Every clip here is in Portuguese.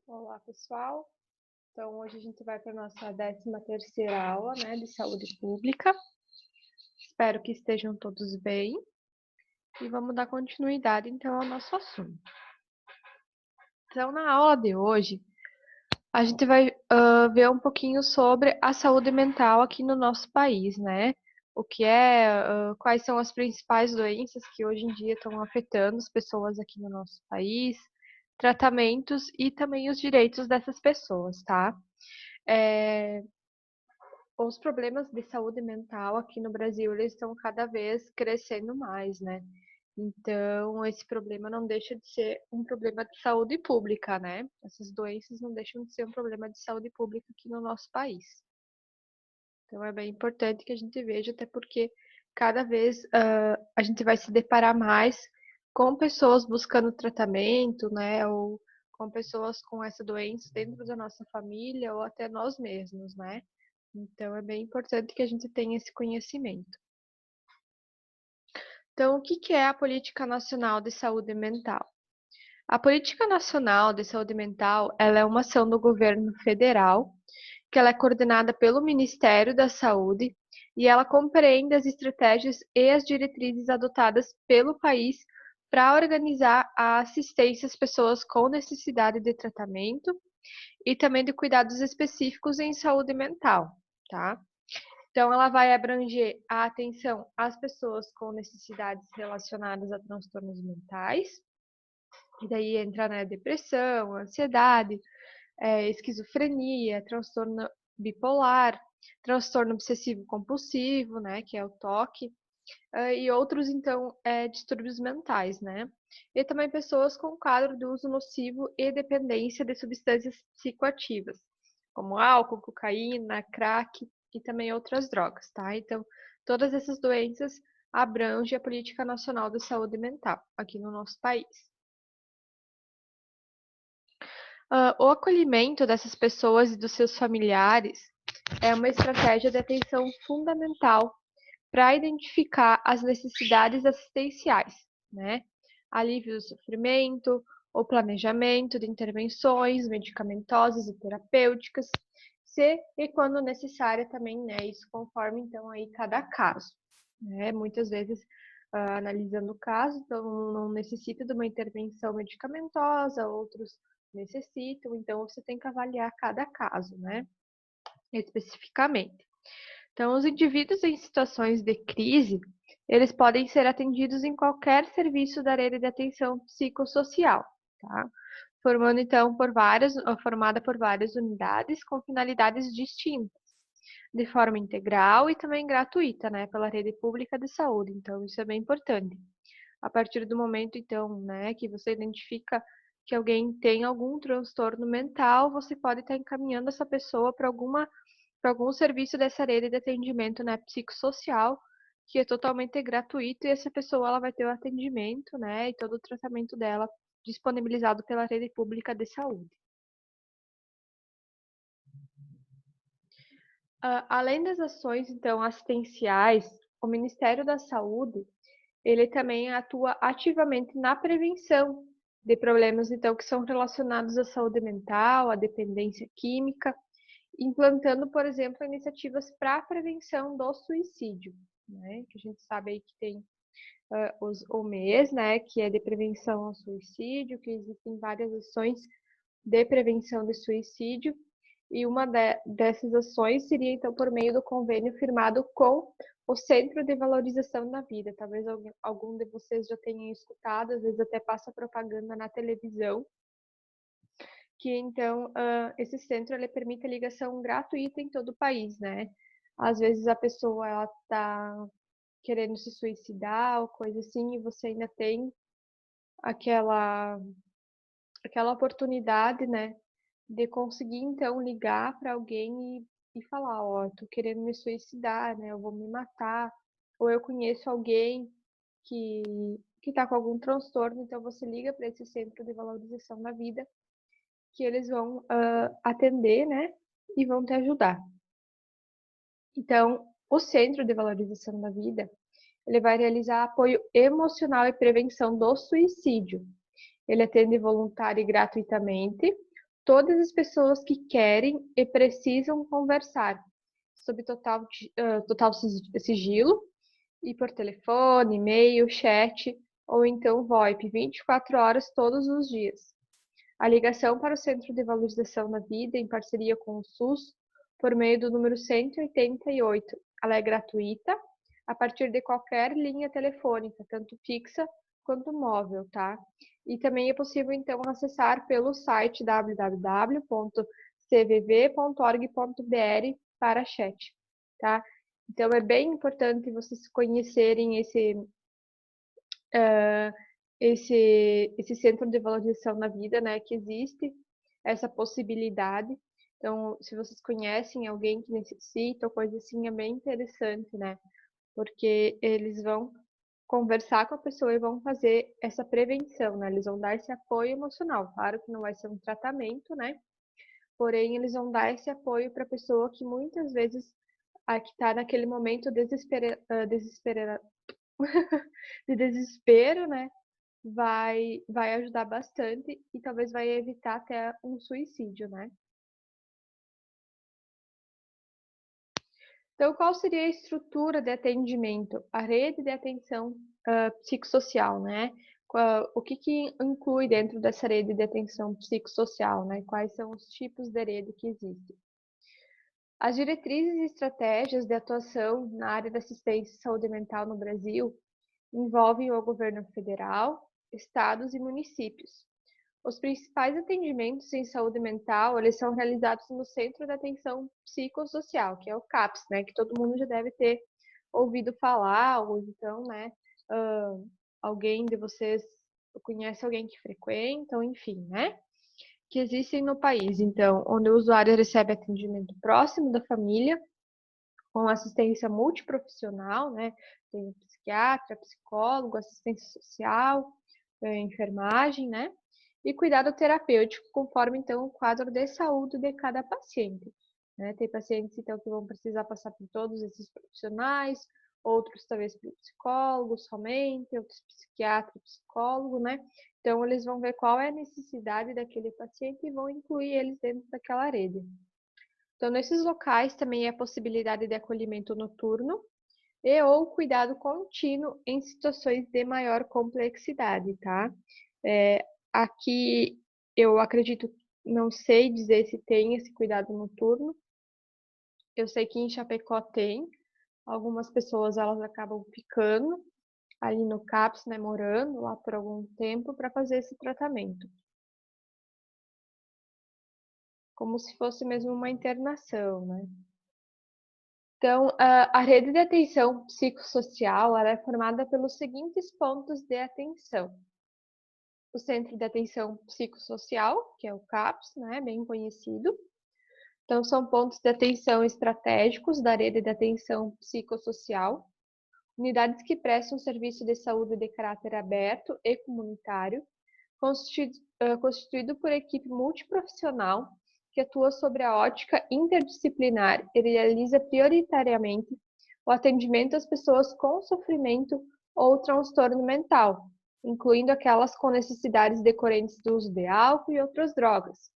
Olá, pessoal. Então, hoje a gente vai para a nossa 13ª aula, né, de saúde pública. Espero que estejam todos bem e vamos dar continuidade, então, ao nosso assunto. Então, na aula de hoje, a gente vai ver um pouquinho sobre a saúde mental aqui no nosso país, né? O que quais são as principais doenças que hoje em dia estão afetando as pessoas aqui no nosso país, tratamentos e também os direitos dessas pessoas, tá? Os problemas de saúde mental aqui no Brasil, eles estão cada vez crescendo mais, né? Então, esse problema não deixa de ser um problema de saúde pública, né? Essas doenças não deixam de ser um problema de saúde pública aqui no nosso país. Então, é bem importante que a gente veja, até porque cada vez a gente vai se deparar mais com pessoas buscando tratamento, né? Ou com pessoas com essa doença dentro da nossa família ou até nós mesmos, né? Então, é bem importante que a gente tenha esse conhecimento. Então, o que é a Política Nacional de Saúde Mental? A Política Nacional de Saúde Mental, ela é uma ação do governo federal, que ela é coordenada pelo Ministério da Saúde e ela compreende as estratégias e as diretrizes adotadas pelo país para organizar a assistência às pessoas com necessidade de tratamento e também de cuidados específicos em saúde mental, tá? Então, ela vai abranger a atenção às pessoas com necessidades relacionadas a transtornos mentais, e daí entra, né, depressão, ansiedade, esquizofrenia, transtorno bipolar, transtorno obsessivo compulsivo, né, que é o TOC, e outros, então, distúrbios mentais, né? E também pessoas com quadro de uso nocivo e dependência de substâncias psicoativas, como álcool, cocaína, crack e também outras drogas, tá? Então, todas essas doenças abrangem a Política Nacional de Saúde Mental aqui no nosso país. O acolhimento dessas pessoas e dos seus familiares é uma estratégia de atenção fundamental para identificar as necessidades assistenciais, né? Alívio do sofrimento, o planejamento de intervenções medicamentosas e terapêuticas, se e quando necessária também, né? Isso conforme, então, aí cada caso, né? Muitas vezes, analisando o caso, então não necessita de uma intervenção medicamentosa, outros necessitam, então você tem que avaliar cada caso, né? Especificamente. Então, os indivíduos em situações de crise, eles podem ser atendidos em qualquer serviço da rede de atenção psicossocial, tá? Formada por várias unidades com finalidades distintas, de forma integral e também gratuita, né, pela rede pública de saúde. Então, isso é bem importante. A partir do momento, então, né, que você identifica que alguém tem algum transtorno mental, você pode estar encaminhando essa pessoa para algum serviço dessa rede de atendimento, né, psicossocial, que é totalmente gratuito e essa pessoa ela vai ter o atendimento, né, e todo o tratamento dela disponibilizado pela rede pública de saúde. Além das ações, então, assistenciais, o Ministério da Saúde, ele também atua ativamente na prevenção de problemas, então, que são relacionados à saúde mental, à dependência química, implantando, por exemplo, iniciativas para a prevenção do suicídio, né? Que a gente sabe aí que tem o mês, né? Que é de prevenção ao suicídio, que existem várias ações de prevenção de suicídio, e uma dessas ações seria, então, por meio do convênio firmado com o Centro de Valorização da Vida. Talvez algum de vocês já tenham escutado, às vezes até passa propaganda na televisão, que então esse centro ele permite a ligação gratuita em todo o país, né? Às vezes a pessoa ela tá querendo se suicidar ou coisa assim, e você ainda tem aquela aquela oportunidade, né, de conseguir então ligar para alguém e falar, ó, tô querendo me suicidar, né? Eu vou me matar, ou eu conheço alguém que que tá com algum transtorno, então você liga para esse centro de valorização da vida que eles vão atender, né, e vão te ajudar. Então, o Centro de Valorização da Vida, ele vai realizar apoio emocional e prevenção do suicídio. Ele atende voluntário e gratuitamente todas as pessoas que querem e precisam conversar, sob total sigilo, e por telefone, e-mail, chat ou então VoIP, 24 horas todos os dias. A ligação para o Centro de Valorização da Vida, em parceria com o SUS, por meio do número 188. Ela é gratuita, a partir de qualquer linha telefônica, tanto fixa quanto móvel, tá? E também é possível, então, acessar pelo site www.cvv.org.br para chat, tá? Então, é bem importante vocês conhecerem esse centro de valorização na vida, né, que existe essa possibilidade. Então, se vocês conhecem alguém que necessita ou coisa assim, é bem interessante, né, porque eles vão conversar com a pessoa e vão fazer essa prevenção, né, eles vão dar esse apoio emocional. Claro que não vai ser um tratamento, né, porém eles vão dar esse apoio para a pessoa que muitas vezes que está naquele momento de desespero, né, vai ajudar bastante e talvez vai evitar até um suicídio, né? Então, qual seria a estrutura de atendimento? A rede de atenção psicossocial, né? O que inclui dentro dessa rede de atenção psicossocial, né? Quais são os tipos de rede que existem? As diretrizes e estratégias de atuação na área da assistência e saúde mental no Brasil envolvem o governo federal, estados e municípios. Os principais atendimentos em saúde mental, eles são realizados no Centro de Atenção Psicossocial, que é o CAPS, né, que todo mundo já deve ter ouvido falar, ou então, né, alguém de vocês conhece alguém que frequenta, enfim, né, que existem no país. Então, onde o usuário recebe atendimento próximo da família, com assistência multiprofissional, né, tem psiquiatra, psicólogo, assistência social, enfermagem, né, e cuidado terapêutico, conforme então o quadro de saúde de cada paciente. Né? Tem pacientes então que vão precisar passar por todos esses profissionais, outros talvez por psicólogo somente, outros psiquiatra, psicólogo, né? Então eles vão ver qual é a necessidade daquele paciente e vão incluir eles dentro daquela rede. Então nesses locais também é a possibilidade de acolhimento noturno e ou cuidado contínuo em situações de maior complexidade, tá? Aqui eu acredito, não sei dizer se tem esse cuidado noturno. Eu sei que em Chapecó tem. Algumas pessoas elas acabam ficando ali no CAPS, né, morando lá por algum tempo para fazer esse tratamento. Como se fosse mesmo uma internação, né? Então, a rede de atenção psicossocial ela é formada pelos seguintes pontos de atenção. O Centro de Atenção Psicossocial, que é o CAPS, né, bem conhecido. Então, são pontos de atenção estratégicos da rede de atenção psicossocial, unidades que prestam serviço de saúde de caráter aberto e comunitário, constituído por equipe multiprofissional que atua sobre a ótica interdisciplinar e realiza prioritariamente o atendimento às pessoas com sofrimento ou transtorno mental, incluindo aquelas com necessidades decorrentes do uso de álcool e outras drogas,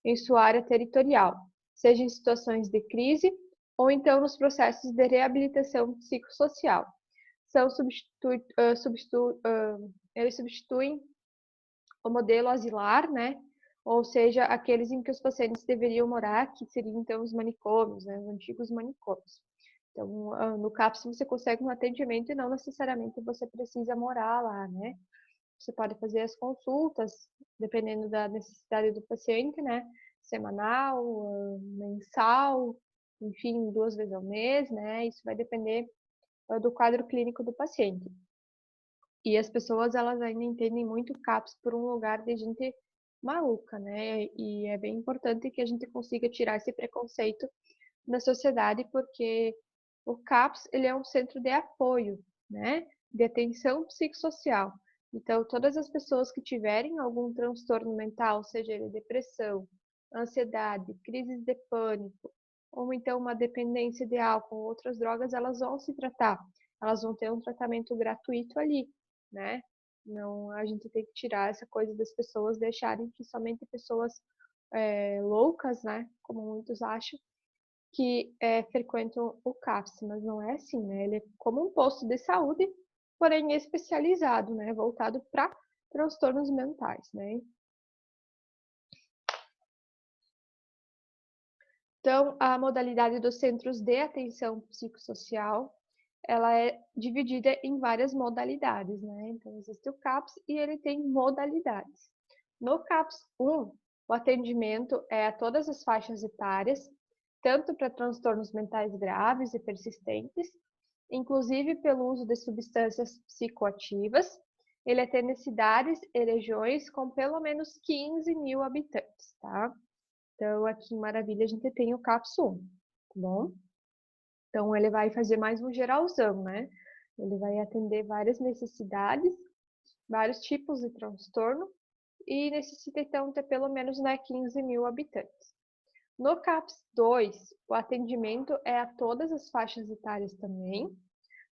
em sua área territorial, seja em situações de crise ou então nos processos de reabilitação psicossocial. Eles substituem o modelo asilar, né? Ou seja, aqueles em que os pacientes deveriam morar, que seriam então os manicômios, né? Os antigos manicômios. Então, no CAPS você consegue um atendimento e não necessariamente você precisa morar lá, né? Você pode fazer as consultas, dependendo da necessidade do paciente, né? Semanal, mensal, enfim, 2 vezes ao mês, né? Isso vai depender do quadro clínico do paciente. E as pessoas, elas ainda entendem muito o CAPS por um lugar de gente maluca, né? E é bem importante que a gente consiga tirar esse preconceito da sociedade, porque o CAPS, ele é um centro de apoio, né? De atenção psicossocial. Então, todas as pessoas que tiverem algum transtorno mental, seja ele depressão, ansiedade, crises de pânico, ou então uma dependência de álcool ou outras drogas, elas vão se tratar. Elas vão ter um tratamento gratuito ali, né? Não, a gente tem que tirar essa coisa das pessoas deixarem que somente pessoas loucas, né, como muitos acham, que frequentam o CAPS, mas não é assim, né? Ele é como um posto de saúde, porém especializado, né, voltado para transtornos mentais, né? Então, a modalidade dos centros de atenção psicossocial, ela é dividida em várias modalidades, né? Então, existe o CAPS e ele tem modalidades. No CAPS 1, o atendimento é a todas as faixas etárias, tanto para transtornos mentais graves e persistentes, inclusive pelo uso de substâncias psicoativas. Ele atende cidades e regiões com pelo menos 15 mil habitantes, tá? Então, aqui em Maravilha, a gente tem o CAPS 1, tá bom? Então, ele vai fazer mais um geralzão, né? Ele vai atender várias necessidades, vários tipos de transtorno e necessita, então, ter pelo menos, né, 15 mil habitantes. No CAPS 2, o atendimento é a todas as faixas etárias também,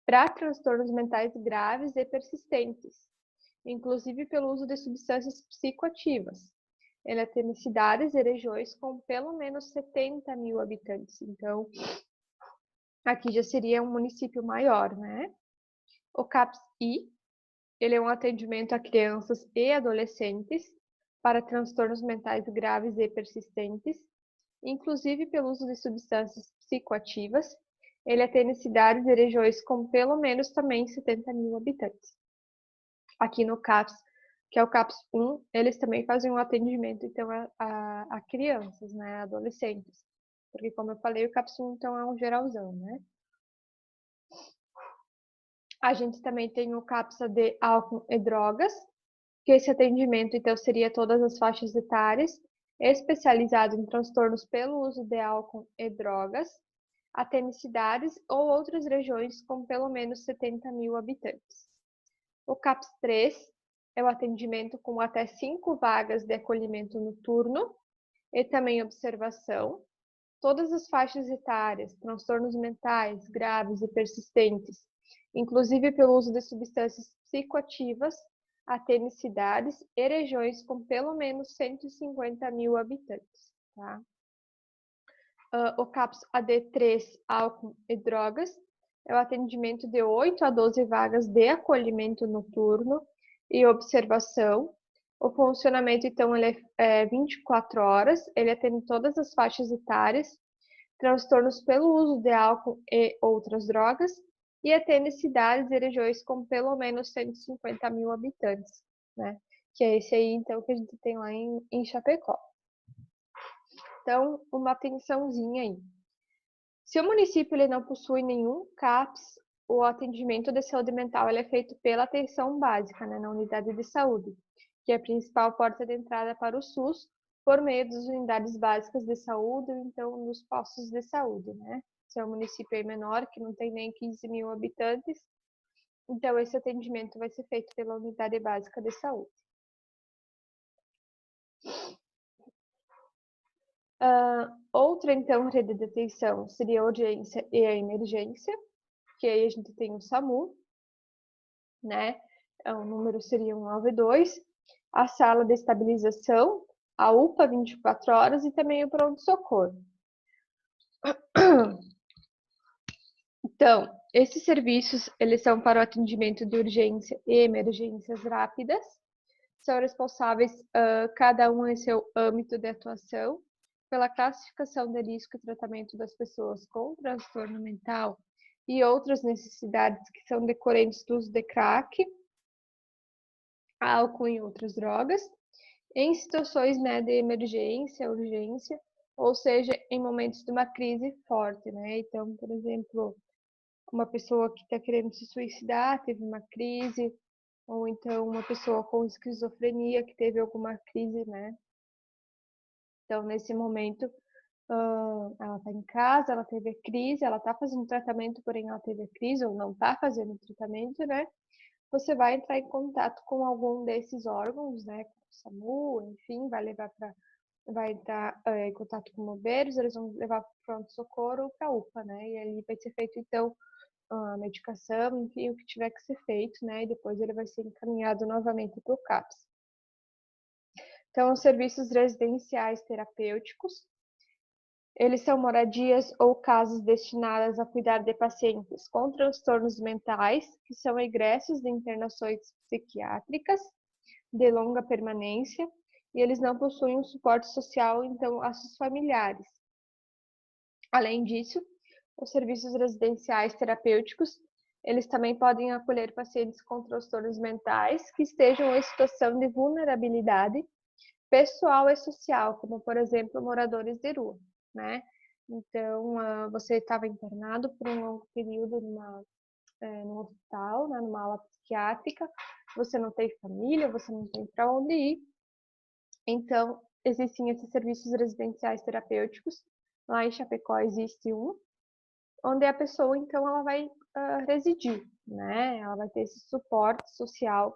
para transtornos mentais graves e persistentes, inclusive pelo uso de substâncias psicoativas. Ele atende cidades e regiões com pelo menos 70 mil habitantes. Então, aqui já seria um município maior, né? O CAPS-I, ele é um atendimento a crianças e adolescentes para transtornos mentais graves e persistentes, inclusive pelo uso de substâncias psicoativas. Ele atende cidades e regiões com pelo menos também 70 mil habitantes. Aqui no CAPS, que é o CAPS 1, eles também fazem um atendimento então a crianças, né, adolescentes. Porque como eu falei, o CAPS 1 então é um geralzão, né? A gente também tem o CAPS de álcool e drogas, que esse atendimento então seria todas as faixas etárias, especializado em transtornos pelo uso de álcool e drogas, atende cidades ou outras regiões com pelo menos 70 mil habitantes. O CAPS 3 é o atendimento com até 5 vagas de acolhimento noturno e também observação. Todas as faixas etárias, transtornos mentais graves e persistentes, inclusive pelo uso de substâncias psicoativas, atende cidades e regiões com pelo menos 150 mil habitantes. Tá? O CAPS AD3, álcool e drogas, é o atendimento de 8 a 12 vagas de acolhimento noturno e observação. O funcionamento, então, ele é 24 horas, ele atende todas as faixas etárias, transtornos pelo uso de álcool e outras drogas, e atende cidades e regiões com pelo menos 150 mil habitantes, né? Que é esse aí, então, que a gente tem lá em Chapecó. Então, uma atençãozinha aí. Se o município ele não possui nenhum CAPS, o atendimento de saúde mental ele é feito pela atenção básica, né, na unidade de saúde, que é a principal porta de entrada para o SUS, por meio das unidades básicas de saúde, ou então nos postos de saúde, né? Se é um município aí menor, que não tem nem 15 mil habitantes, então esse atendimento vai ser feito pela unidade básica de saúde. Outra, então, rede de atenção seria a urgência e a emergência, que aí a gente tem o SAMU, né? O número seria 192, a sala de estabilização, a UPA 24 horas e também o pronto-socorro. Então, esses serviços, eles são para o atendimento de urgência e emergências rápidas, são responsáveis, cada um em seu âmbito de atuação, pela classificação de risco e tratamento das pessoas com transtorno mental e outras necessidades que são decorrentes do uso de crack, álcool e outras drogas, em situações, né, de emergência, urgência, ou seja, em momentos de uma crise forte, né? Então, por exemplo, uma pessoa que está querendo se suicidar teve uma crise, ou então uma pessoa com esquizofrenia que teve alguma crise, né? Então, nesse momento, ela está em casa, ela teve a crise, ela está fazendo tratamento, porém ela teve a crise, ou não está fazendo tratamento, né? Você vai entrar em contato com algum desses órgãos, né? Com o SAMU, enfim, vai entrar em contato com bombeiros, eles vão levar para o pronto-socorro ou para a UPA, né? E ali vai ser feito, então, a medicação, enfim, o que tiver que ser feito, né? E depois ele vai ser encaminhado novamente para o CAPS. Então, os serviços residenciais terapêuticos, eles são moradias ou casas destinadas a cuidar de pacientes com transtornos mentais, que são egressos de internações psiquiátricas de longa permanência, e eles não possuem um suporte social, então, a seus familiares. Além disso, os serviços residenciais terapêuticos, eles também podem acolher pacientes com transtornos mentais que estejam em situação de vulnerabilidade pessoal e social, como, por exemplo, moradores de rua, né? Então, você estava internado por um longo período num hospital, né, numa ala psiquiátrica, você não tem família, você não tem para onde ir, então, existem esses serviços residenciais terapêuticos. Lá em Chapecó existe um, onde a pessoa, então, ela vai residir, né? Ela vai ter esse suporte social,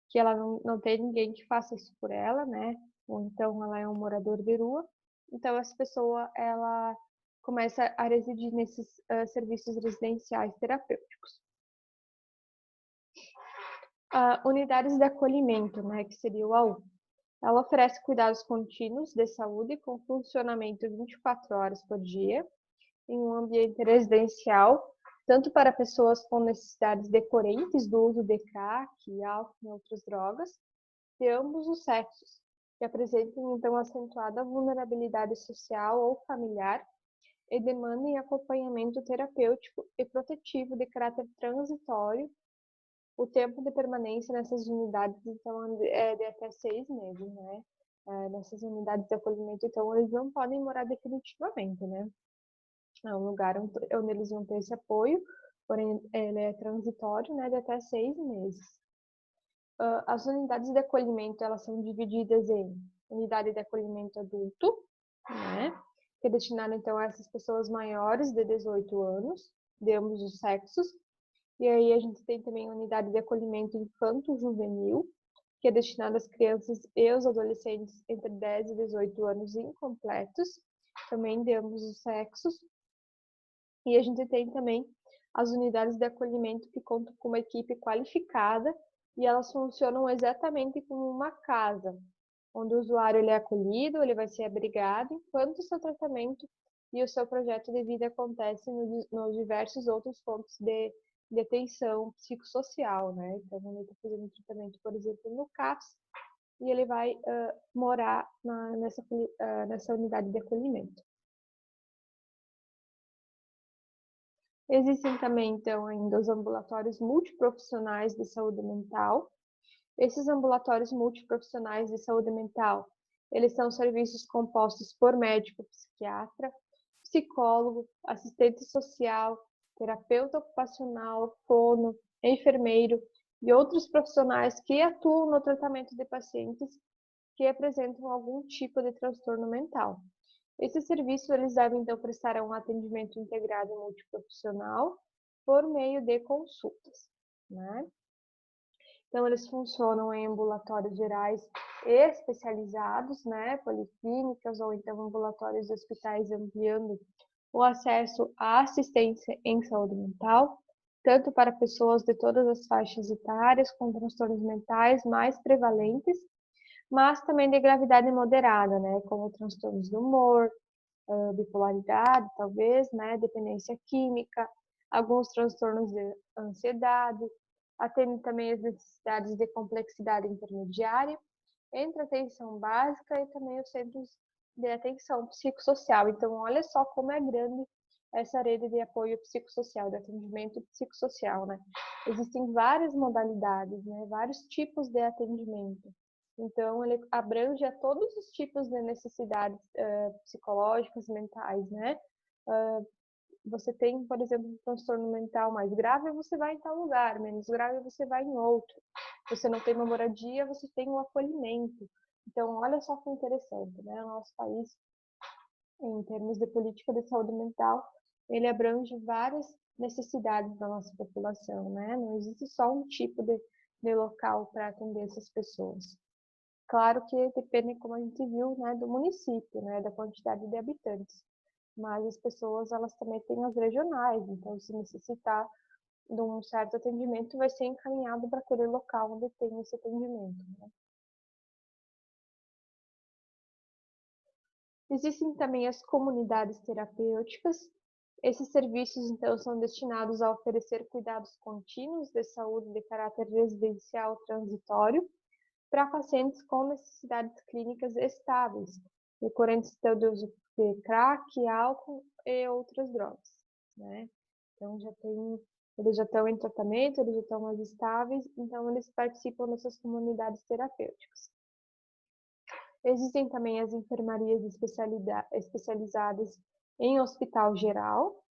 que ela não tem ninguém que faça isso por ela, né? Ou então ela é um morador de rua. Então, essa pessoa, ela começa a residir nesses serviços residenciais terapêuticos. Unidades de acolhimento, né? Que seria o AU. Ela oferece cuidados contínuos de saúde com funcionamento 24 horas por dia, em um ambiente residencial, tanto para pessoas com necessidades decorrentes do uso de crack, álcool e outras drogas, de ambos os sexos, que apresentem então acentuada vulnerabilidade social ou familiar e demandem acompanhamento terapêutico e protetivo de caráter transitório. O tempo de permanência nessas unidades, então, é de até 6 meses, né? Nessas unidades de acolhimento, então, eles não podem morar definitivamente, né? É um lugar onde eles vão ter esse apoio, porém, ele é transitório, né? De até 6 meses. As unidades de acolhimento, elas são divididas em unidade de acolhimento adulto, né? Que é destinada, então, a essas pessoas maiores de 18 anos, de ambos os sexos. E aí a gente tem também a unidade de acolhimento infanto-juvenil, que é destinada às crianças e aos adolescentes entre 10 e 18 anos incompletos, também de ambos os sexos. E a gente tem também as unidades de acolhimento que contam com uma equipe qualificada e elas funcionam exatamente como uma casa, onde o usuário ele é acolhido, ele vai ser abrigado, enquanto o seu tratamento e o seu projeto de vida acontecem nos diversos outros pontos de atenção psicossocial, né? Então, ele está fazendo tratamento, por exemplo, no CAPS, e ele vai morar nessa unidade de acolhimento. Existem também, então, ainda os ambulatórios multiprofissionais de saúde mental. Esses ambulatórios multiprofissionais de saúde mental, eles são serviços compostos por médico psiquiatra, psicólogo, assistente social, terapeuta ocupacional, fono, enfermeiro e outros profissionais que atuam no tratamento de pacientes que apresentam algum tipo de transtorno mental. Esses serviços eles devem então prestar um atendimento integrado e multiprofissional por meio de consultas, né? Então, eles funcionam em ambulatórios gerais e especializados, né, policlínicas ou então ambulatórios de hospitais, ampliando o acesso à assistência em saúde mental, tanto para pessoas de todas as faixas etárias com transtornos mentais mais prevalentes, mas também de gravidade moderada, né, como transtornos do humor, bipolaridade, talvez, né, dependência química, alguns transtornos de ansiedade, atende também as necessidades de complexidade intermediária, entre atenção básica e também os centros de atenção psicossocial. Então, olha só como é grande essa rede de apoio psicossocial, de atendimento psicossocial, né? Existem várias modalidades, né? Vários tipos de atendimento. Então, ele abrange a todos os tipos de necessidades psicológicas, mentais, né? Você tem, por exemplo, um transtorno mental mais grave, você vai em tal lugar, menos grave, você vai em outro. Você não tem uma moradia, você tem um acolhimento. Então, olha só que interessante, né? O nosso país, em termos de política de saúde mental, ele abrange várias necessidades da nossa população, né? Não existe só um tipo de local para atender essas pessoas. Claro que depende, como a gente viu, né, do município, né, da quantidade de habitantes. Mas as pessoas, elas também têm as regionais, então se necessitar de um certo atendimento, vai ser encaminhado para aquele local onde tem esse atendimento, né? Existem também as comunidades terapêuticas. Esses serviços, então, são destinados a oferecer cuidados contínuos de saúde de caráter residencial transitório para pacientes com necessidades clínicas estáveis, decorrentes então, do uso de crack, álcool e outras drogas, né? Então, eles já estão em tratamento, eles já estão mais estáveis, então eles participam dessas comunidades terapêuticas. Existem também as enfermarias especializadas em hospital geral,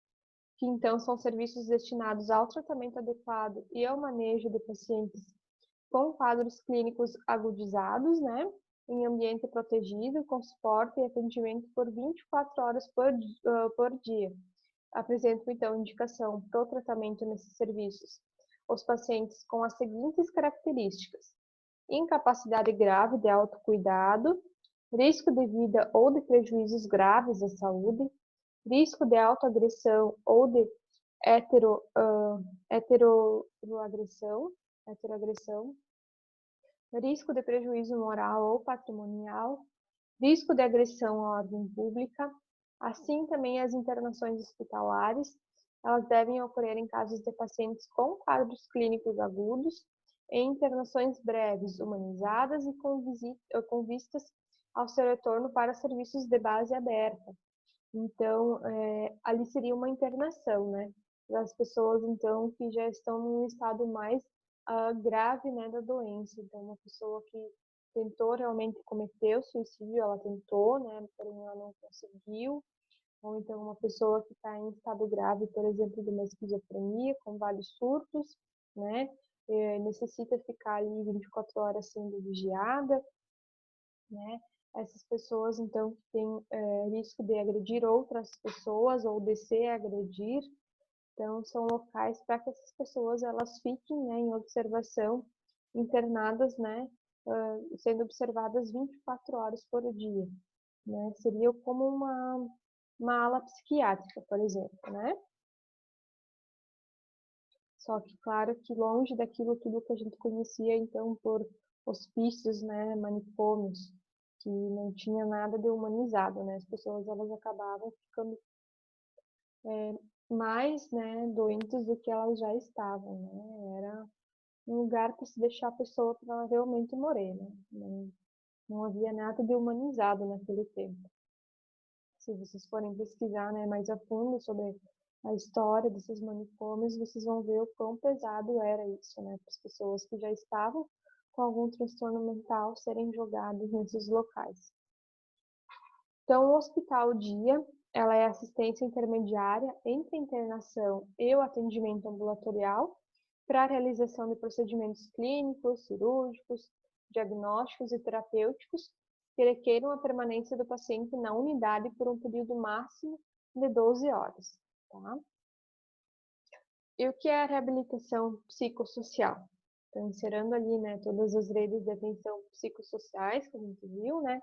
que então são serviços destinados ao tratamento adequado e ao manejo de pacientes com quadros clínicos agudizados, né, em ambiente protegido, com suporte e atendimento por 24 horas por dia. Apresentam, então, indicação para o tratamento nesses serviços os pacientes com as seguintes características: incapacidade grave de autocuidado, risco de vida ou de prejuízos graves à saúde, risco de autoagressão ou de heteroagressão, risco de prejuízo moral ou patrimonial, risco de agressão à ordem pública, assim também as internações hospitalares, elas devem ocorrer em casos de pacientes com quadros clínicos agudos, em internações breves, humanizadas e com vistas ao seu retorno para serviços de base aberta. Então, ali seria uma internação, né? Das pessoas, então, que já estão num estado mais grave, né, da doença. Então, uma pessoa que tentou realmente cometer o suicídio, ela tentou, né, porém ela não conseguiu. Ou então, uma pessoa que está em estado grave, por exemplo, de uma esquizofrenia, com vários surtos, né? Necessita ficar ali 24 horas sendo vigiada, né? Essas pessoas, então, que têm risco de agredir outras pessoas ou de se agredir, então, são locais para que essas pessoas elas fiquem, né, em observação, internadas, né, sendo observadas 24 horas por dia, né? Seria como uma ala psiquiátrica, por exemplo, né? Só que, claro, que longe daquilo tudo que a gente conhecia, então, por hospícios, né, manicômios, que não tinha nada de humanizado, né? As pessoas, elas acabavam ficando mais, né, doentes do que elas já estavam, né? Era um lugar para se deixar a pessoa para ela realmente morrer, né? Não havia nada de humanizado naquele tempo. Se vocês forem pesquisar, né, mais a fundo sobre a história desses manicômios, vocês vão ver o quão pesado era isso, né, para as pessoas que já estavam com algum transtorno mental serem jogadas nesses locais. Então, o hospital dia, ela é assistência intermediária entre a internação e o atendimento ambulatorial para a realização de procedimentos clínicos, cirúrgicos, diagnósticos e terapêuticos que requeram a permanência do paciente na unidade por um período máximo de 12 horas. Tá? E o que é a reabilitação psicossocial? Então, encerrando ali, né, todas as redes de atenção psicossociais que a gente viu, né,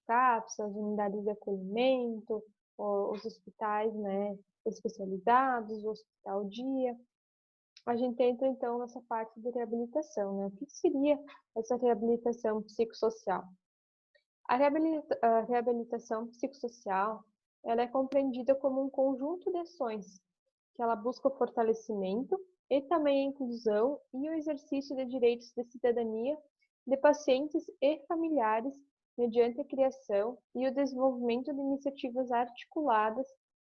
CAPS, as unidades de acolhimento, os hospitais, né, especializados, o hospital dia. A gente entra então nessa parte de reabilitação, né? O que seria essa reabilitação psicossocial? A reabilitação psicossocial, ela é compreendida como um conjunto de ações que ela busca o fortalecimento e também a inclusão e o exercício de direitos de cidadania de pacientes e familiares mediante a criação e o desenvolvimento de iniciativas articuladas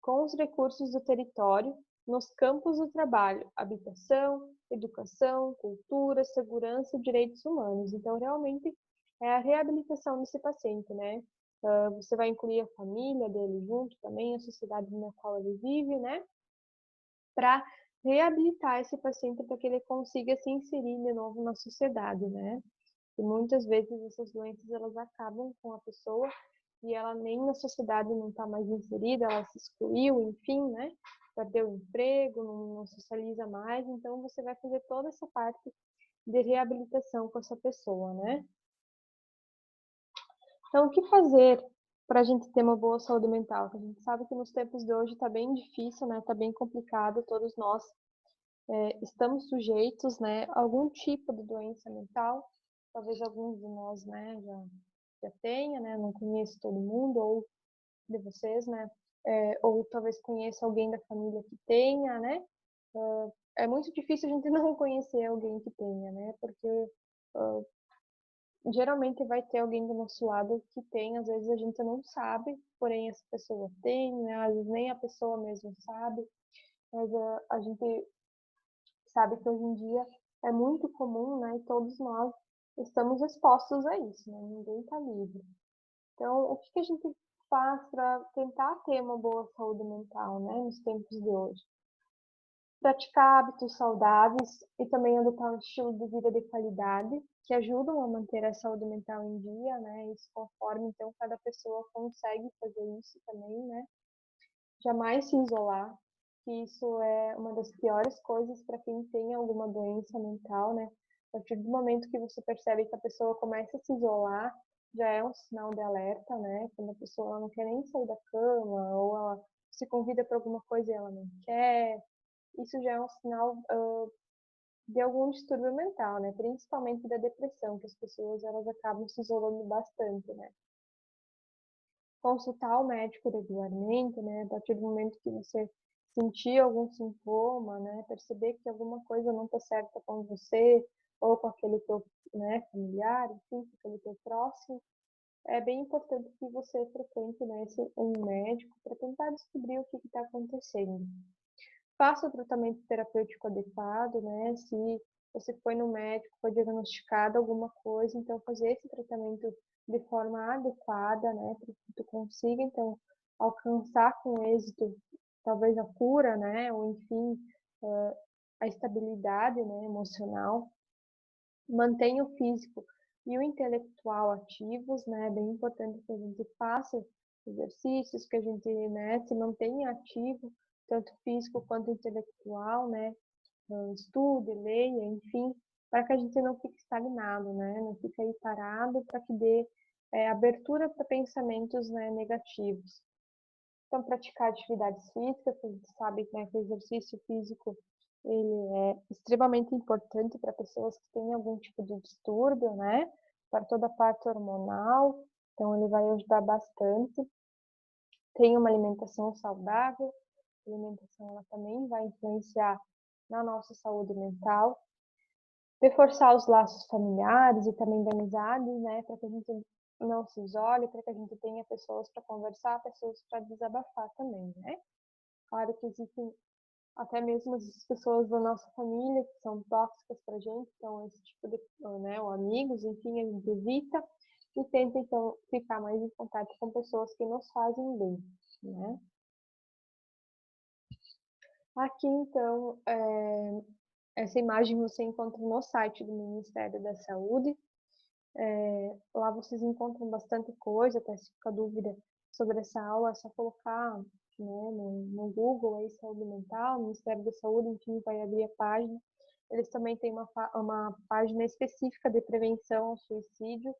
com os recursos do território nos campos do trabalho, habitação, educação, cultura, segurança e direitos humanos. Então, realmente, é a reabilitação desse paciente, né? Você vai incluir a família dele junto também, a sociedade na qual ele vive, né? Para reabilitar esse paciente para que ele consiga se inserir de novo na sociedade, né? E muitas vezes essas doenças elas acabam com a pessoa e ela nem na sociedade não está mais inserida, ela se excluiu, enfim, né? Perdeu o emprego, não socializa mais, então você vai fazer toda essa parte de reabilitação com essa pessoa, né? Então, o que fazer para a gente ter uma boa saúde mental? A gente sabe que nos tempos de hoje está bem difícil, né? Está bem complicado, todos nós estamos sujeitos, né, a algum tipo de doença mental. Talvez alguns de nós, né, já já tenha, né? Eu não conheço todo mundo, ou de vocês, né? Ou talvez conheça alguém da família que tenha, né? É muito difícil a gente não conhecer alguém que tenha, né? Porque geralmente vai ter alguém do nosso lado que tem, às vezes a gente não sabe, porém essa pessoa tem, né? Às vezes nem a pessoa mesmo sabe, mas a gente sabe que hoje em dia é muito comum, né? E todos nós estamos expostos a isso, né? Ninguém está livre. Então, o que que a gente faz para tentar ter uma boa saúde mental, né? Nos tempos de hoje? Praticar hábitos saudáveis e também adotar um estilo de vida de qualidade que ajudam a manter a saúde mental em dia, né? Isso conforme, então, cada pessoa consegue fazer isso também, né? Jamais se isolar, que isso é uma das piores coisas para quem tem alguma doença mental, né? A partir do momento que você percebe que a pessoa começa a se isolar, já é um sinal de alerta, né? Quando a pessoa ela não quer nem sair da cama, ou ela se convida para alguma coisa e ela não quer, isso já é um sinal de algum distúrbio mental, né? Principalmente da depressão, que as pessoas elas acabam se isolando bastante, né? Consultar o médico regularmente, né? A partir do momento que você sentir algum sintoma, né? Perceber que alguma coisa não está certa com você ou com aquele teu, né, familiar, enfim, com aquele teu próximo, é bem importante que você frequente, né, um médico para tentar descobrir o que está acontecendo. Faça o tratamento terapêutico adequado, né? Se você foi no médico, foi diagnosticado alguma coisa, então fazer esse tratamento de forma adequada, né? Para que tu consiga, então, alcançar com êxito, talvez a cura, né? Ou, enfim, a estabilidade, né, emocional. Mantenha o físico e o intelectual ativos, né? É bem importante que a gente faça exercícios, que a gente, né, se mantenha ativo, tanto físico quanto intelectual, né? Estude, leia, enfim, para que a gente não fique estagnado, né? Não fique aí parado, para que dê abertura para pensamentos, né, negativos. Então, praticar atividades físicas, a gente sabe, né, que o exercício físico ele é extremamente importante para pessoas que têm algum tipo de distúrbio, né? Para toda a parte hormonal, então ele vai ajudar bastante. Tem uma alimentação saudável, a alimentação ela também vai influenciar na nossa saúde mental. Reforçar os laços familiares e também de amizades, né? Para que a gente não se isole, para que a gente tenha pessoas para conversar, pessoas para desabafar também, né? Claro que existem até mesmo as pessoas da nossa família que são tóxicas para a gente, então esse tipo de, né, ou amigos, enfim, a gente evita e tenta então ficar mais em contato com pessoas que nos fazem bem, né? Aqui então, essa imagem você encontra no site do Ministério da Saúde. Lá vocês encontram bastante coisa, até se ficar dúvida sobre essa aula, é só colocar, né, no Google aí, saúde mental, Ministério da Saúde, enfim, vai abrir a página. Eles também têm uma página específica de prevenção ao suicídio,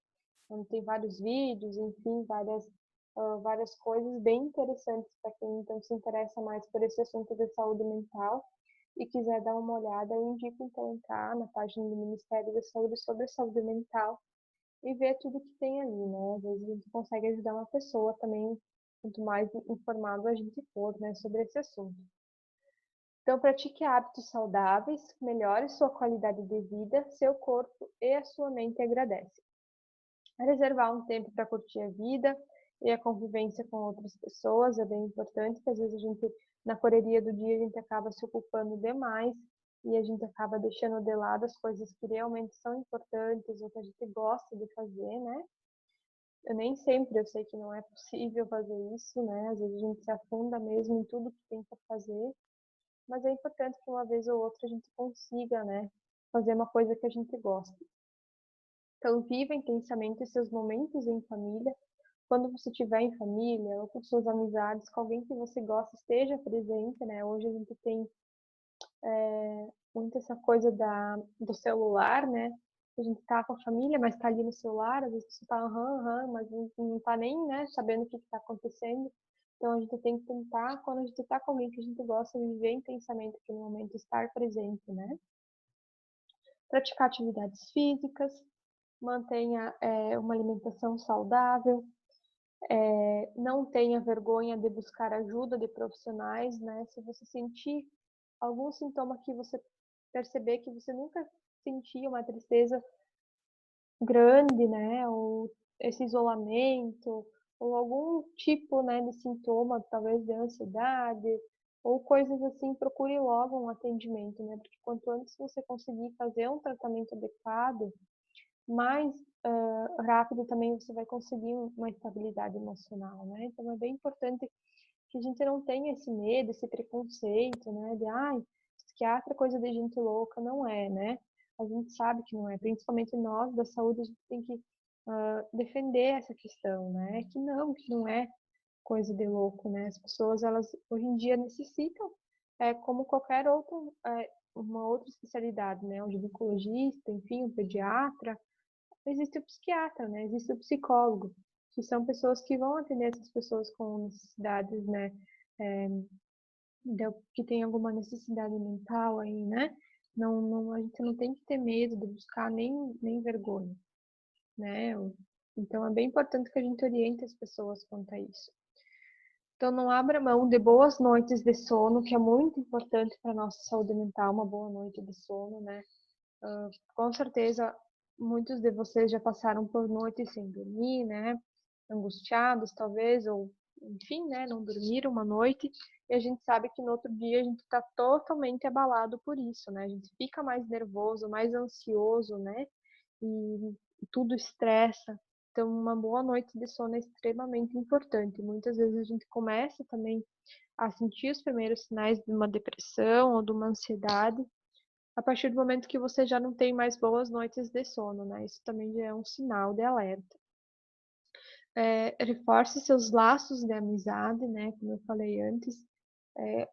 onde tem vários vídeos, enfim, várias coisas bem interessantes para quem então se interessa mais por esse assunto de saúde mental e quiser dar uma olhada, eu indico então entrar na página do Ministério da Saúde sobre saúde mental e ver tudo que tem ali, né? Às vezes a gente consegue ajudar uma pessoa também, quanto mais informado a gente for, né, sobre esse assunto. Então, pratique hábitos saudáveis, melhore sua qualidade de vida, seu corpo e a sua mente agradecem. Reservar um tempo para curtir a vida e a convivência com outras pessoas é bem importante, porque às vezes a gente, na correria do dia, a gente acaba se ocupando demais e a gente acaba deixando de lado as coisas que realmente são importantes ou que a gente gosta de fazer, né? Eu nem sempre eu sei que não é possível fazer isso, né? Às vezes a gente se afunda mesmo em tudo que tem para fazer, mas é importante que uma vez ou outra a gente consiga, né, fazer uma coisa que a gente gosta. Então, viva intensamente seus momentos em família. Quando você estiver em família ou com suas amizades, com alguém que você gosta, esteja presente, né? Hoje a gente tem muito essa coisa do celular, né? A gente tá com a família, mas tá ali no celular, às vezes você tá mas não tá nem, né, sabendo o que tá acontecendo. Então a gente tem que tentar, quando a gente tá com alguém que a gente gosta, viver intensamente aquele momento, estar presente, né? Praticar atividades físicas, mantenha uma alimentação saudável, não tenha vergonha de buscar ajuda de profissionais, né? Se você sentir algum sintoma que você perceber que você nunca sentia uma tristeza grande, né, ou esse isolamento, ou algum tipo, né, de sintoma, talvez de ansiedade, ou coisas assim, procure logo um atendimento, né, porque quanto antes você conseguir fazer um tratamento adequado, mais rápido também você vai conseguir uma estabilidade emocional, né. Então é bem importante que a gente não tenha esse medo, esse preconceito, né, de ai, psiquiatra é coisa de gente louca, não é, né? A gente sabe que não é, principalmente nós da saúde, a gente tem que defender essa questão, né? Que não é coisa de louco, né? As pessoas, elas hoje em dia necessitam, como qualquer outro, uma outra especialidade, né? Um ginecologista, enfim, um pediatra, existe o psiquiatra, né? Existe o psicólogo, que são pessoas que vão atender essas pessoas com necessidades, né? É, que tem alguma necessidade mental aí, né? A gente não tem que ter medo de buscar nem vergonha, né? Então é bem importante que a gente oriente as pessoas quanto a isso. Então não abra mão de boas noites de sono, que é muito importante para a nossa saúde mental, uma boa noite de sono, né? Com certeza, muitos de vocês já passaram por noites sem dormir, né? Angustiados, talvez, ou enfim, né? Não dormiram uma noite. E a gente sabe que no outro dia a gente está totalmente abalado por isso, né? A gente fica mais nervoso, mais ansioso, né? E tudo estressa. Então, uma boa noite de sono é extremamente importante. Muitas vezes a gente começa também a sentir os primeiros sinais de uma depressão ou de uma ansiedade a partir do momento que você já não tem mais boas noites de sono, né? Isso também já é um sinal de alerta. Reforce seus laços de amizade, né? Como eu falei antes,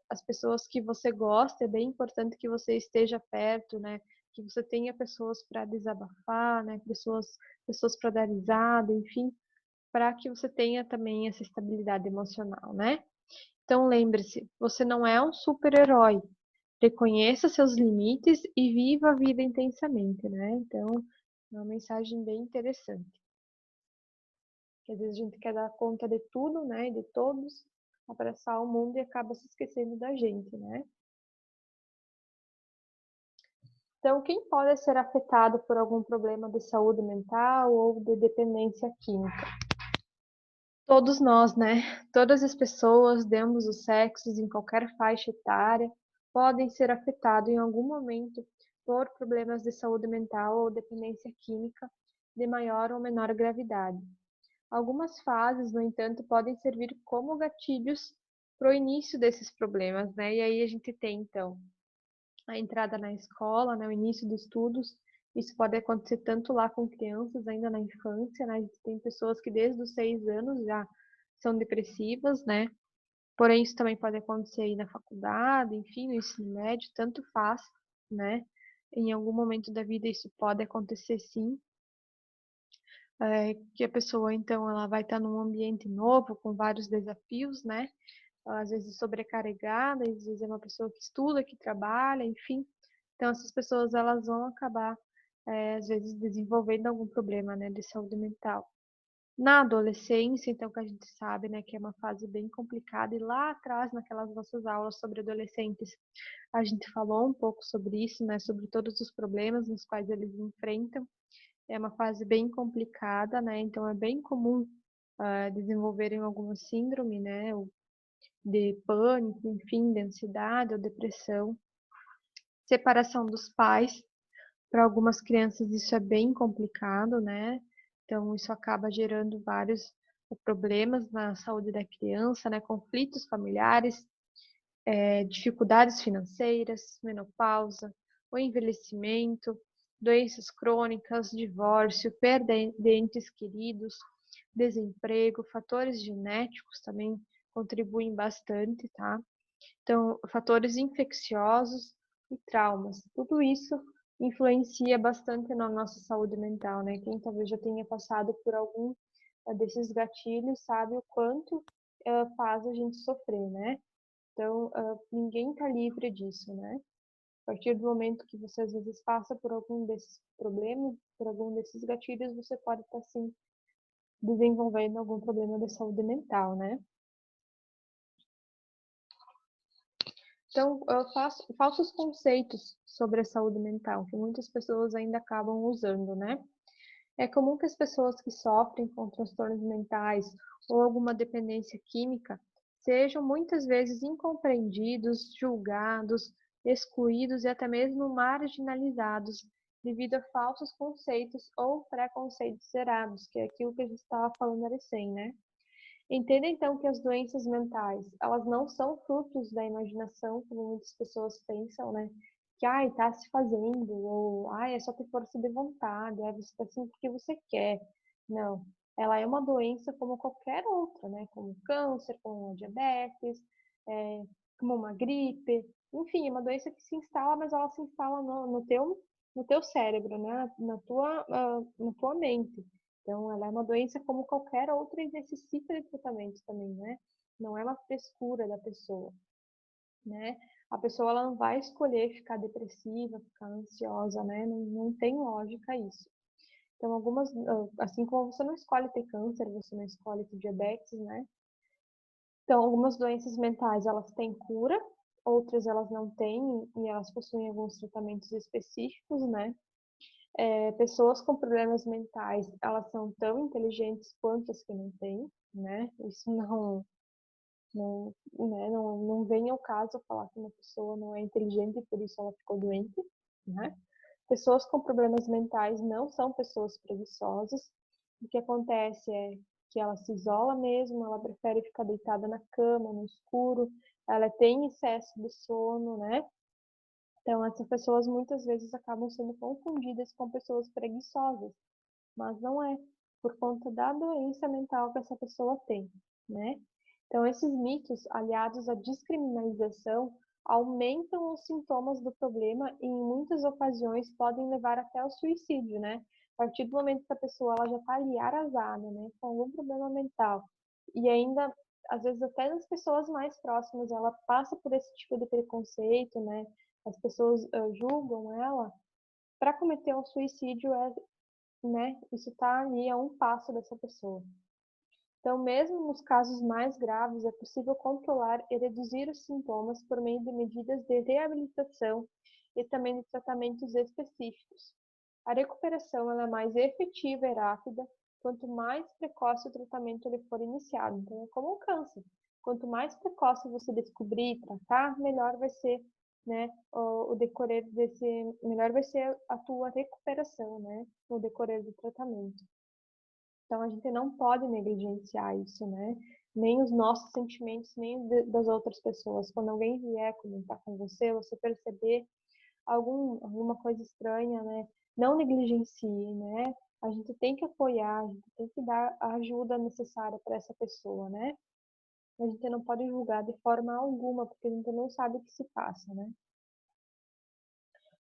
as pessoas que você gosta, é bem importante que você esteja perto, né? Que você tenha pessoas para desabafar, né? Pessoas para dar risada, enfim, para que você tenha também essa estabilidade emocional, né? Então lembre-se, você não é um super-herói. Reconheça seus limites e viva a vida intensamente, né? Então, é uma mensagem bem interessante. Que às vezes a gente quer dar conta de tudo, né? E de todos, abraçar o mundo e acaba se esquecendo da gente, né? Então, quem pode ser afetado por algum problema de saúde mental ou de dependência química? Todos nós, né? Todas as pessoas de ambos os sexos, em qualquer faixa etária, podem ser afetados em algum momento por problemas de saúde mental ou dependência química de maior ou menor gravidade. Algumas fases, no entanto, podem servir como gatilhos para o início desses problemas, né? E aí a gente tem, então, a entrada na escola, né? O início dos estudos. Isso pode acontecer tanto lá com crianças, ainda na infância, né? A gente tem pessoas que desde os 6 anos já são depressivas, né? Porém, isso também pode acontecer aí na faculdade, enfim, no ensino médio, tanto faz, né? Em algum momento da vida isso pode acontecer sim, que a pessoa, então, ela vai estar num ambiente novo, com vários desafios, né? Às vezes sobrecarregada, às vezes é uma pessoa que estuda, que trabalha, enfim. Então, essas pessoas, elas vão acabar, às vezes, desenvolvendo algum problema, né, de saúde mental. Na adolescência, então, que a gente sabe, né, que é uma fase bem complicada, e lá atrás, naquelas nossas aulas sobre adolescentes, a gente falou um pouco sobre isso, né, sobre todos os problemas nos quais eles enfrentam. É uma fase bem complicada, né, então é bem comum desenvolverem alguma síndrome, né, ou de pânico, enfim, de ansiedade ou depressão. Separação dos pais, para algumas crianças isso é bem complicado, né? Então isso acaba gerando vários problemas na saúde da criança, né? Conflitos familiares, dificuldades financeiras, menopausa, o envelhecimento, doenças crônicas, divórcio, perda de entes queridos, desemprego, fatores genéticos também contribuem bastante, tá? Então, fatores infecciosos e traumas, tudo isso influencia bastante na nossa saúde mental, né? Quem talvez já tenha passado por algum desses gatilhos sabe o quanto faz a gente sofrer, né? Então, ninguém está livre disso, né? partir do momento que você às vezes passa por algum desses problemas, por algum desses gatilhos, você pode estar sim desenvolvendo algum problema de saúde mental, né? Então, falsos conceitos sobre a saúde mental, que muitas pessoas ainda acabam usando, né? É comum que as pessoas que sofrem com transtornos mentais ou alguma dependência química sejam muitas vezes incompreendidos, julgados, excluídos e até mesmo marginalizados devido a falsos conceitos ou preconceitos errados, que é aquilo que a gente estava falando recém, né? Entenda então que as doenças mentais, elas não são frutos da imaginação, como muitas pessoas pensam, né? Que, ai, tá se fazendo, ou, ai, é só ter força de vontade, ai, você tá assim porque você quer. Não, ela é uma doença como qualquer outra, né? Como câncer, como uma diabetes, como uma gripe, enfim, é uma doença que se instala, mas ela se instala no teu cérebro, né? Na tua mente. Então, ela é uma doença como qualquer outra e necessita de tratamento também, né? Não é uma frescura da pessoa, né? A pessoa ela não vai escolher ficar depressiva, ficar ansiosa, né? Não tem lógica isso. Então, assim como você não escolhe ter câncer, você não escolhe ter diabetes, né? Então, algumas doenças mentais, elas têm cura, outras elas não têm e elas possuem alguns tratamentos específicos, né? Pessoas com problemas mentais, elas são tão inteligentes quanto as que não têm, né? Isso não vem ao caso falar que uma pessoa não é inteligente e por isso ela ficou doente, né? Pessoas com problemas mentais não são pessoas preguiçosas. O que acontece é que ela se isola mesmo, ela prefere ficar deitada na cama, no escuro, ela tem excesso de sono, né? Então, essas pessoas muitas vezes acabam sendo confundidas com pessoas preguiçosas, mas não é, por conta da doença mental que essa pessoa tem, né? Então, esses mitos, aliados à descriminalização, aumentam os sintomas do problema e, em muitas ocasiões, podem levar até ao suicídio, né? A partir do momento que a pessoa ela já está ali arrasada, né, com algum problema mental, e ainda, às vezes, até nas pessoas mais próximas, ela passa por esse tipo de preconceito, né? As pessoas julgam ela, para cometer um suicídio né, isso está ali a um passo dessa pessoa. Então, mesmo nos casos mais graves, é possível controlar e reduzir os sintomas por meio de medidas de reabilitação e também de tratamentos específicos. A recuperação ela é mais efetiva e rápida quanto mais precoce o tratamento ele for iniciado. Então, é como um câncer. Quanto mais precoce você descobrir e tratar, melhor vai ser, né, o decorrer melhor vai ser a tua recuperação, né, no decorrer do tratamento. Então, a gente não pode negligenciar isso, né? Nem os nossos sentimentos, nem das outras pessoas. Quando alguém vier comentar com você, você perceber alguma coisa estranha, né? Não negligencie, né? A gente tem que apoiar, a gente tem que dar a ajuda necessária para essa pessoa, né? A gente não pode julgar de forma alguma, porque a gente não sabe o que se passa, né?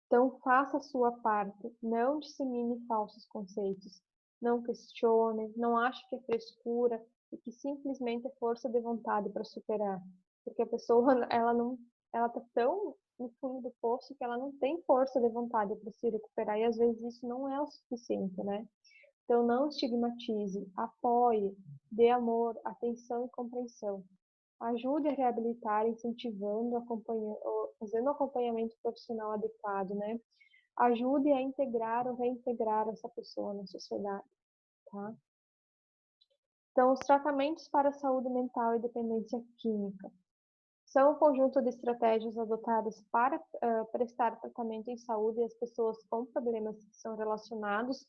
Então, faça a sua parte, não dissemine falsos conceitos, não questione, não ache que é frescura e que simplesmente é força de vontade para superar, porque a pessoa, ela tá tão no fundo do poço que ela não tem força de vontade para se recuperar e às vezes isso não é o suficiente, né? Então, não estigmatize, apoie, dê amor, atenção e compreensão. Ajude a reabilitar, incentivando, fazendo acompanhamento profissional adequado, né? Ajude a integrar ou reintegrar essa pessoa na sociedade, tá? Então, os tratamentos para a saúde mental e dependência química são um conjunto de estratégias adotadas para prestar tratamento em saúde às pessoas com problemas que são relacionados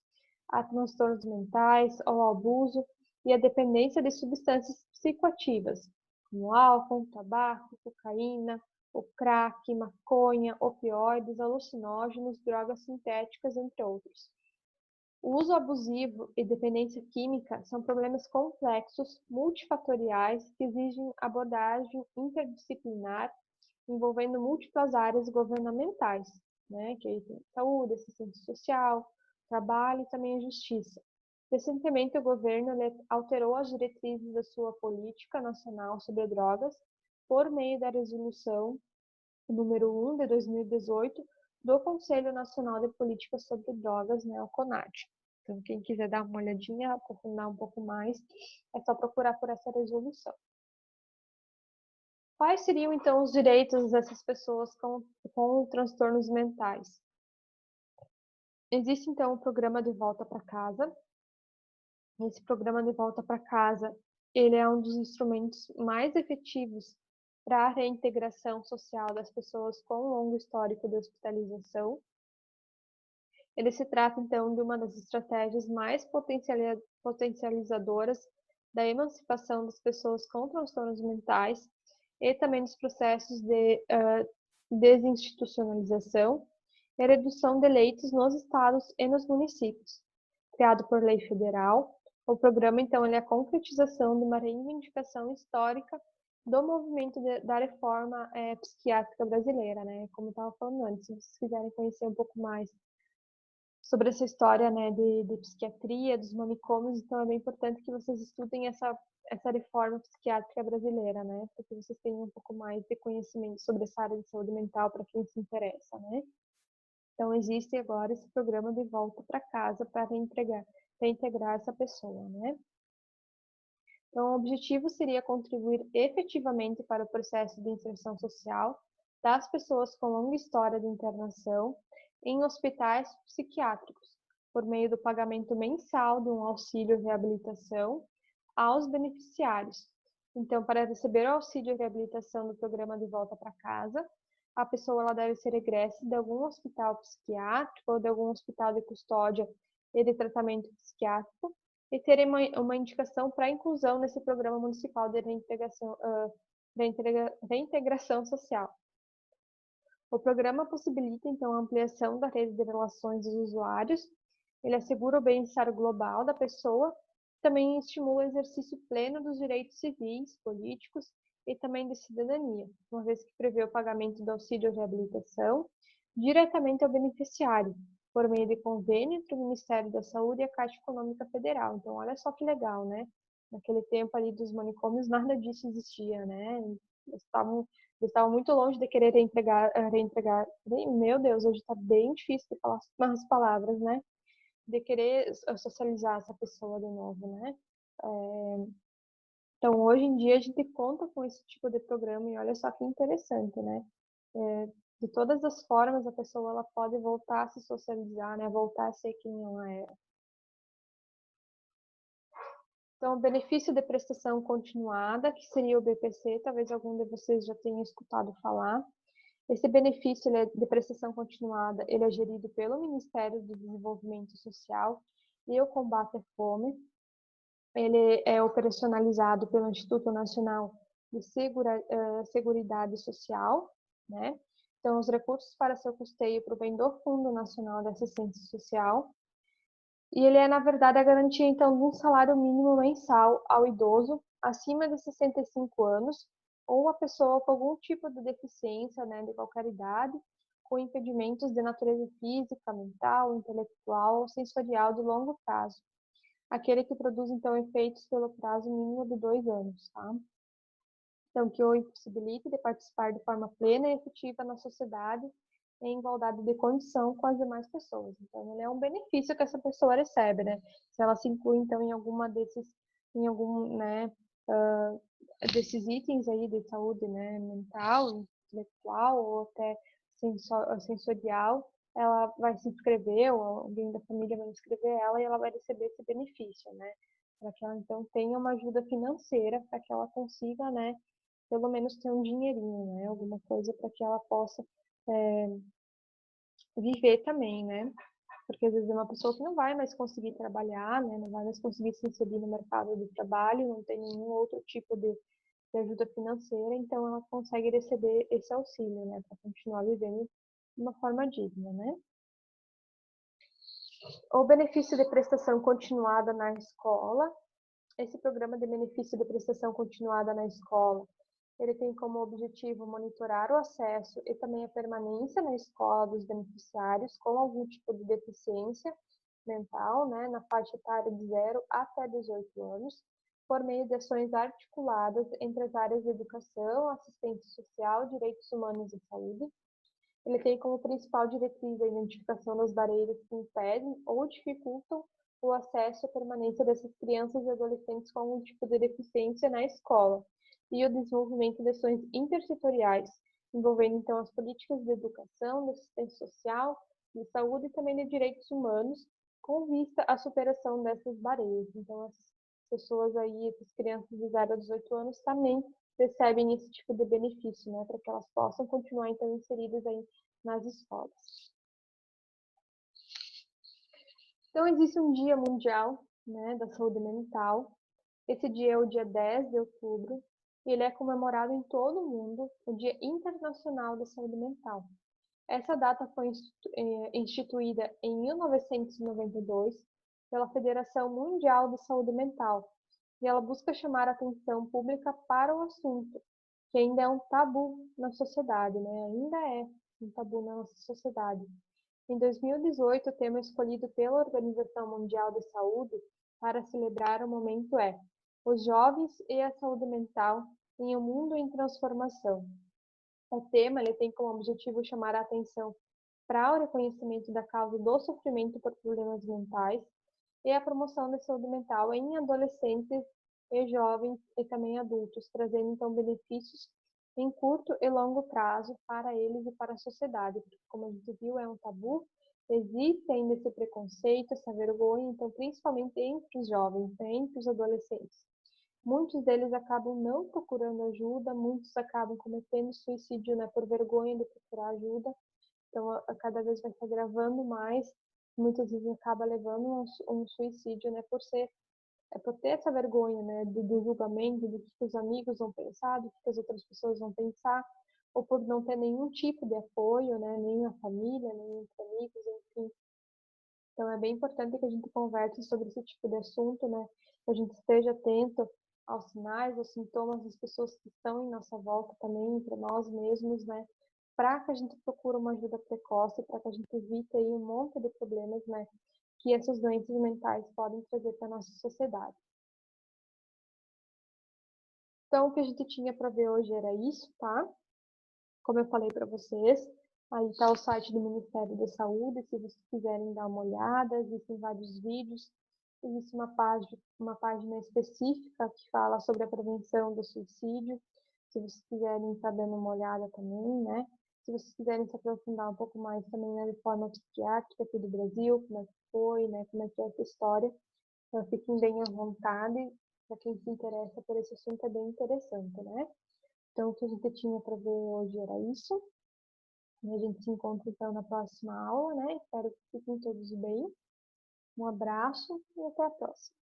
a transtornos mentais, ao abuso e à dependência de substâncias psicoativas, como álcool, tabaco, cocaína, o crack, maconha, opioides, alucinógenos, drogas sintéticas, entre outros. O uso abusivo e dependência química são problemas complexos, multifatoriais, que exigem abordagem interdisciplinar envolvendo múltiplas áreas governamentais, né, que aí tem saúde, assistência social, trabalho e também a justiça. Recentemente, o governo alterou as diretrizes da sua política nacional sobre drogas por meio da resolução número 1 de 2018, do Conselho Nacional de Políticas sobre Drogas, né, o CONAD. Então, quem quiser dar uma olhadinha, aprofundar um pouco mais, é só procurar por essa resolução. Quais seriam, então, os direitos dessas pessoas com transtornos mentais? Existe, então, o programa de volta para casa. Esse programa de volta para casa, ele é um dos instrumentos mais efetivos para a reintegração social das pessoas com longo histórico de hospitalização. Ele se trata, então, de uma das estratégias mais potencializadoras da emancipação das pessoas com transtornos mentais e também dos processos de desinstitucionalização e redução de leitos nos estados e nos municípios. Criado por lei federal, o programa, então, ele é a concretização de uma reivindicação histórica do movimento da reforma psiquiátrica brasileira, né? Como eu estava falando antes, se vocês quiserem conhecer um pouco mais sobre essa história, né, de psiquiatria, dos manicômios, então é bem importante que vocês estudem essa reforma psiquiátrica brasileira, né, para que vocês tenham um pouco mais de conhecimento sobre essa área de saúde mental para quem se interessa, né. Então existe agora esse programa de volta para casa para reintegrar essa pessoa, né. Então o objetivo seria contribuir efetivamente para o processo de inserção social das pessoas com longa história de internação em hospitais psiquiátricos, por meio do pagamento mensal de um auxílio reabilitação aos beneficiários. Então, para receber o auxílio reabilitação do programa de volta para casa, a pessoa ela deve ser egressa de algum hospital psiquiátrico ou de algum hospital de custódia e de tratamento psiquiátrico e ter uma indicação para inclusão nesse programa municipal de reintegração social. O programa possibilita, então, a ampliação da rede de relações dos usuários, ele assegura o bem-estar global da pessoa, também estimula o exercício pleno dos direitos civis, políticos e também de cidadania, uma vez que prevê o pagamento do auxílio reabilitação diretamente ao beneficiário, por meio de convênio entre o Ministério da Saúde e a Caixa Econômica Federal. Então, olha só que legal, né? Naquele tempo ali dos manicômios, nada disso existia, né? Eles estavam muito longe de querer reentregar. Meu Deus, hoje está bem difícil de falar umas palavras, né? De querer socializar essa pessoa de novo, né? Então, hoje em dia, a gente conta com esse tipo de programa e olha só que interessante, né? De todas as formas, a pessoa ela pode voltar a se socializar, né? Voltar a ser quem ela era. Então, o benefício de prestação continuada, que seria o BPC, talvez algum de vocês já tenha escutado falar. Esse benefício de prestação continuada, ele é gerido pelo Ministério do Desenvolvimento Social e o Combate à Fome. Ele é operacionalizado pelo Instituto Nacional de Seguridade Social, né? Então, os recursos para seu custeio provêm do Fundo Nacional de Assistência Social. E ele é, na verdade, a garantia, então, de um salário mínimo mensal ao idoso acima de 65 anos ou a pessoa com algum tipo de deficiência, né, de qualquer idade, com impedimentos de natureza física, mental, intelectual ou sensorial de longo prazo. Aquele que produz, então, efeitos pelo prazo mínimo de 2 anos, tá? Então, que o impossibilite de participar de forma plena e efetiva na sociedade em igualdade de condição com as demais pessoas. Então, ele é um benefício que essa pessoa recebe, né? Se ela se inclui, então, em algum, né, desses itens aí de saúde, né, mental, intelectual ou até sensorial, ela vai se inscrever, ou alguém da família vai inscrever ela e ela vai receber esse benefício, né? Para que ela, então, tenha uma ajuda financeira, para que ela consiga, né, pelo menos ter um dinheirinho, né? Alguma coisa para que ela possa viver também, né? Porque às vezes é uma pessoa que não vai mais conseguir trabalhar, né? Não vai mais conseguir se inserir no mercado de trabalho, não tem nenhum outro tipo de ajuda financeira, então ela consegue receber esse auxílio, né? Para continuar vivendo de uma forma digna, né? O benefício de prestação continuada na escola. Esse programa de benefício de prestação continuada na escola, ele tem como objetivo monitorar o acesso e também a permanência na escola dos beneficiários com algum tipo de deficiência mental, né, na faixa etária de 0 até 18 anos, por meio de ações articuladas entre as áreas de educação, assistência social, direitos humanos e saúde. Ele tem como principal diretriz a identificação das barreiras que impedem ou dificultam o acesso e a permanência dessas crianças e adolescentes com algum tipo de deficiência na escola, e o desenvolvimento de ações intersetoriais, envolvendo então as políticas de educação, de assistência social, de saúde e também de direitos humanos, com vista à superação dessas barreiras. Então, essas pessoas aí, essas crianças de 0 a 18 anos também recebem esse tipo de benefício, né, para que elas possam continuar então inseridas aí nas escolas. Então, existe um Dia Mundial, né, da Saúde Mental. Esse dia é o dia 10 de outubro e ele é comemorado em todo o mundo, o Dia Internacional da Saúde Mental. Essa data foi instituída em 1992 pela Federação Mundial de Saúde Mental e ela busca chamar a atenção pública para o assunto, que ainda é um tabu na sociedade, né? Ainda é um tabu na nossa sociedade. Em 2018, o tema escolhido pela Organização Mundial da Saúde para celebrar o momento é Os Jovens e a Saúde Mental em um Mundo em Transformação. O tema ele tem como objetivo chamar a atenção para o reconhecimento da causa do sofrimento por problemas mentais e a promoção da saúde mental em adolescentes e jovens e também adultos, trazendo então benefícios em curto e longo prazo para eles e para a sociedade, porque como a gente viu, é um tabu, existe ainda esse preconceito, essa vergonha, então principalmente entre os jovens, né, entre os adolescentes. Muitos deles acabam não procurando ajuda, muitos acabam cometendo suicídio, né, por vergonha de procurar ajuda, então cada vez vai se agravando mais, muitas vezes acaba levando um suicídio, né, por ter essa vergonha, né, do julgamento, do que os amigos vão pensar, do que as outras pessoas vão pensar, ou por não ter nenhum tipo de apoio, né, nem na família, nem entre amigos, enfim. Então é bem importante que a gente converse sobre esse tipo de assunto, né, que a gente esteja atento aos sinais, aos sintomas das pessoas que estão em nossa volta também, para nós mesmos, né, para que a gente procure uma ajuda precoce, para que a gente evite aí um monte de problemas, né, que essas doenças mentais podem trazer para a nossa sociedade. Então, o que a gente tinha para ver hoje era isso, tá? Como eu falei para vocês, aí está o site do Ministério da Saúde, se vocês quiserem dar uma olhada, existem vários vídeos, existe uma página específica que fala sobre a prevenção do suicídio, se vocês quiserem estar dando uma olhada também, né? Se vocês quiserem se aprofundar um pouco mais também na reforma psiquiátrica aqui do Brasil, como é que foi, né? Como é que é essa história, então fiquem bem à vontade, para quem se interessa por esse assunto é bem interessante, né? Então, o que a gente tinha para ver hoje era isso. E a gente se encontra então na próxima aula, né? Espero que fiquem todos bem. Um abraço e até a próxima.